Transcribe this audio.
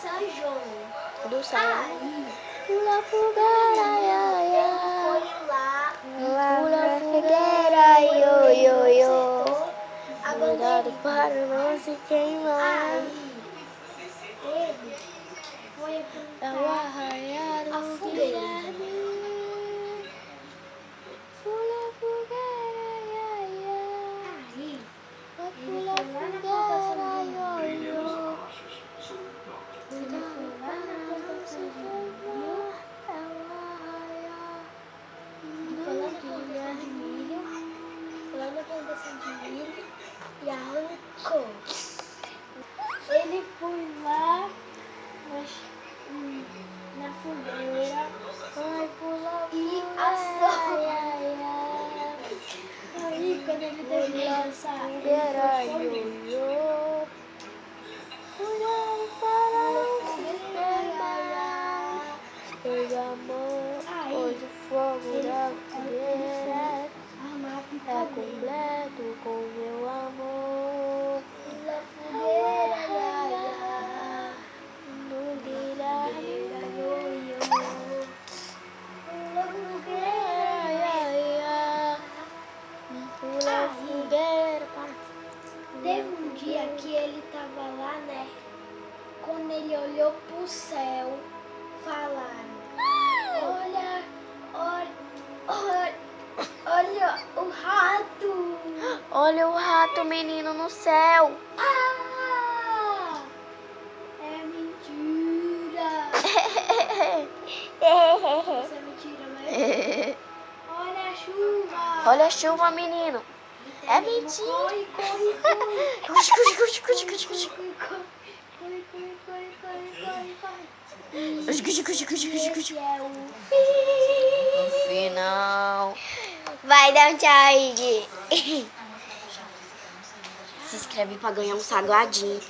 São João. Do céu. Aí, Pula fogueira, ai, ele ai. foi lá, Pula fogueira, io, io, io. acertou a Cuidado bandeirinha. para não se queimar. Aí, ele foi É o apontar arraiar a do fogueira. Guilherme. Pula fogueira, ai, ai. Aí, Vai ele pular foi lá na plantação fogueira, de io, milho. io. Ele foi lá na plantação de milho. É o arraiar Ele foi lá na plantação de milho. Foi lá na plantação de milho e arrancou. Ele foi lá na fogueira Vai pular e fogueira, assou. ai, ai, ai. Aí, quando ele terminou de dançar, ele Fogueira, foi io, comer. io. Cuidado para não se queimar. Pois amor, Aí, pois o fogo ele da foi fogueira armar a é picadeira. completo com meu amor. Pula fogueira, ia, ia. No Guilherme. Pula Fogueira, ia, ia. Pula Aí, fogueira, para. teve um dia que ele tava lá, né? Quando ele olhou pro céu, falaram: Olha, olha, olha, olha o rato! Olha o rato, menino, no céu. Ah! É mentira! Isso é mentira, né? Olha a chuva! Olha a chuva, menino. É mentira. Corre, corre, corre! Cuxi, cuxi, cuxi, cuxi, cuxi, cuxi. Corre, corre, corre, corre, corre, corre! Cuxi, cuxi, cuxi, cuxi, cuxi, cuxi. Esse é o No final. Vai dar um tchau aí, Gui. Se inscreve pra ganhar um salgadinho.